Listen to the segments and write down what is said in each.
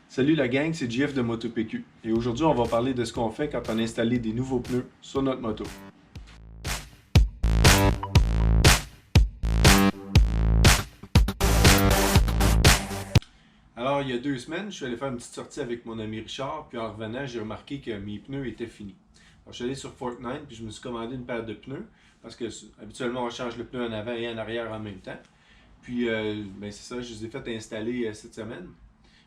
Salut la gang, c'est JF de MotoPQ et aujourd'hui on va parler de ce qu'on fait quand on a installé des nouveaux pneus sur notre moto. Alors il y a 2 semaines, je suis allé faire une petite sortie avec mon ami Richard, puis en revenant j'ai remarqué que mes pneus étaient finis. Alors je suis allé sur Fortnite puis je me suis commandé une paire de pneus parce que habituellement on change le pneu en avant et en arrière en même temps. Puis c'est ça, je les ai fait installer cette semaine.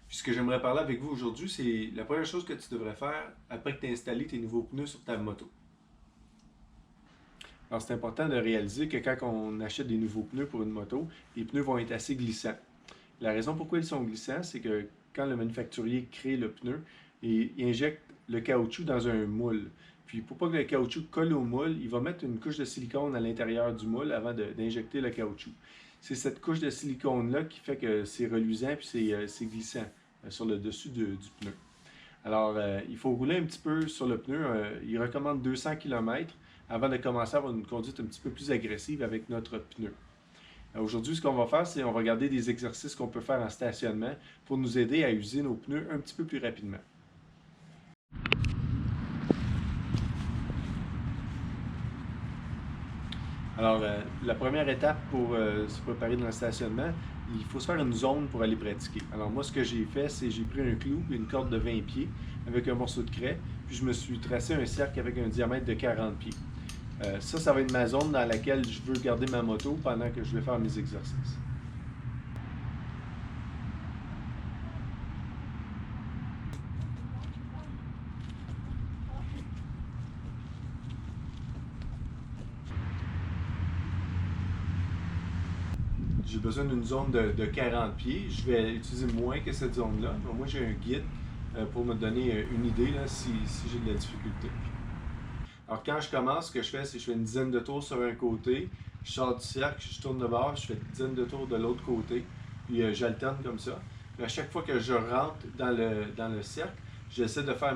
Puis ce que j'aimerais parler avec vous aujourd'hui, c'est la première chose que tu devrais faire après que tu aies installé tes nouveaux pneus sur ta moto. Alors c'est important de réaliser que quand on achète des nouveaux pneus pour une moto, les pneus vont être assez glissants. La raison pourquoi ils sont glissants, c'est que quand le manufacturier crée le pneu, il injecte le caoutchouc dans un moule. Puis pour pas que le caoutchouc colle au moule, il va mettre une couche de silicone à l'intérieur du moule avant d'injecter le caoutchouc. C'est cette couche de silicone-là qui fait que c'est reluisant puis c'est glissant sur le dessus du pneu. Alors, il faut rouler un petit peu sur le pneu. Il recommande 200 km avant de commencer à avoir une conduite un petit peu plus agressive avec notre pneu. Aujourd'hui, ce qu'on va faire, c'est on va regarder des exercices qu'on peut faire en stationnement pour nous aider à user nos pneus un petit peu plus rapidement. Alors, la première étape pour se préparer dans le stationnement, il faut se faire une zone pour aller pratiquer. Alors, moi, ce que j'ai fait, c'est j'ai pris un clou et une corde de 20 pieds avec un morceau de craie, puis je me suis tracé un cercle avec un diamètre de 40 pieds. Ça va être ma zone dans laquelle je veux garder ma moto pendant que je vais faire mes exercices. J'ai besoin d'une zone de 40 pieds. Je vais utiliser moins que cette zone-là. Moi, j'ai un guide pour me donner une idée là, si j'ai de la difficulté. Alors, quand je commence, ce que je fais, c'est que je fais une dizaine de tours sur un côté, je sors du cercle, je tourne de bord, je fais une dizaine de tours de l'autre côté, puis j'alterne comme ça. Puis à chaque fois que je rentre dans le cercle, j'essaie de faire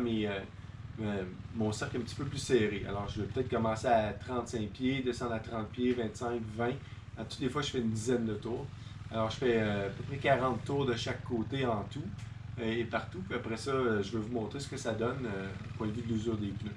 mon cercle un petit peu plus serré. Alors, je vais peut-être commencer à 35 pieds, descendre à 30 pieds, 25, 20. À toutes les fois, je fais une dizaine de tours. Alors, je fais à peu près 40 tours de chaque côté en tout et partout. Puis après ça, je vais vous montrer ce que ça donne au point de vue de l'usure des pneus.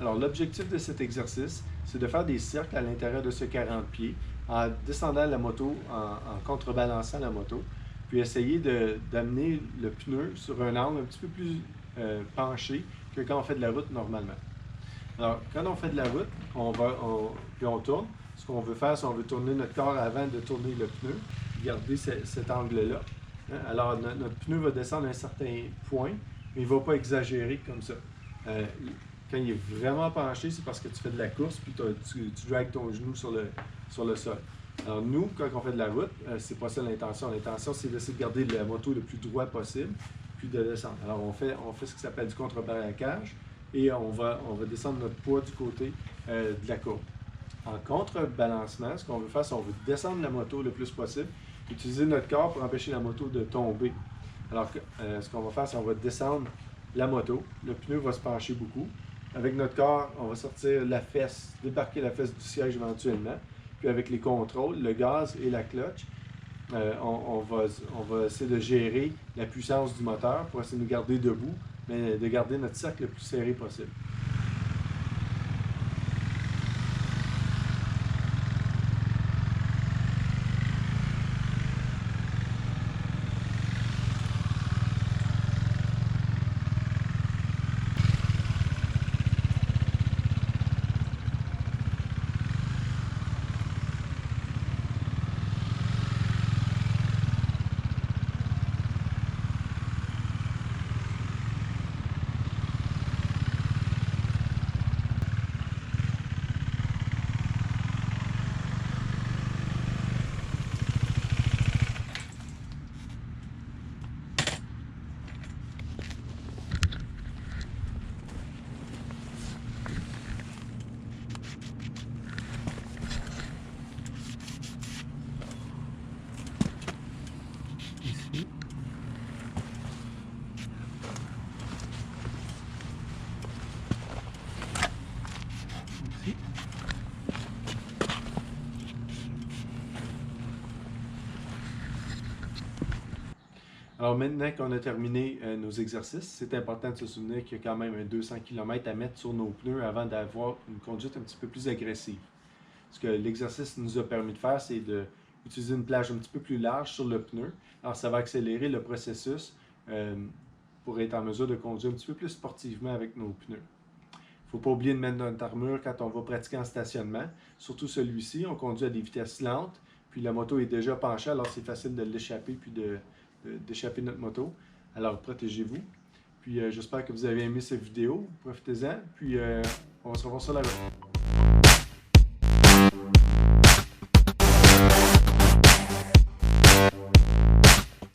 Alors, l'objectif de cet exercice, c'est de faire des cercles à l'intérieur de ce 40 pieds en descendant la moto, en contrebalançant la moto, puis essayer d'amener le pneu sur un angle un petit peu plus penché que quand on fait de la route normalement. Alors, quand on fait de la route, puis on tourne. Ce qu'on veut faire, c'est qu'on veut tourner notre corps avant de tourner le pneu, garder cet angle-là. Alors, notre pneu va descendre à un certain point, mais il ne va pas exagérer comme ça. Quand il est vraiment penché, c'est parce que tu fais de la course puis tu dragues ton genou sur le sol. Alors nous, quand on fait de la route, c'est pas ça l'intention. L'intention, c'est d'essayer de garder la moto le plus droit possible, puis de descendre. Alors on fait ce qui s'appelle du contre-braquage et on va descendre notre poids du côté de la courbe. En contrebalancement, ce qu'on veut faire, c'est qu'on veut descendre la moto le plus possible, utiliser notre corps pour empêcher la moto de tomber. Alors ce qu'on va faire, c'est qu'on va descendre la moto, le pneu va se pencher beaucoup. Avec notre corps, on va sortir la fesse, débarquer la fesse du siège éventuellement. Puis avec les contrôles, le gaz et la clutch, on va essayer de gérer la puissance du moteur pour essayer de nous garder debout, mais de garder notre cercle le plus serré possible. Alors maintenant qu'on a terminé nos exercices, c'est important de se souvenir qu'il y a quand même un 200 km à mettre sur nos pneus avant d'avoir une conduite un petit peu plus agressive. Ce que l'exercice nous a permis de faire, c'est d'utiliser une plage un petit peu plus large sur le pneu. Alors ça va accélérer le processus pour être en mesure de conduire un petit peu plus sportivement avec nos pneus. Il ne faut pas oublier de mettre notre armure quand on va pratiquer en stationnement. Surtout celui-ci, on conduit à des vitesses lentes, puis la moto est déjà penchée, alors c'est facile de l'échapper puis d'échapper notre moto. Alors protégez-vous. Puis j'espère que vous avez aimé cette vidéo. Profitez-en. Puis on va se revoir sur la route.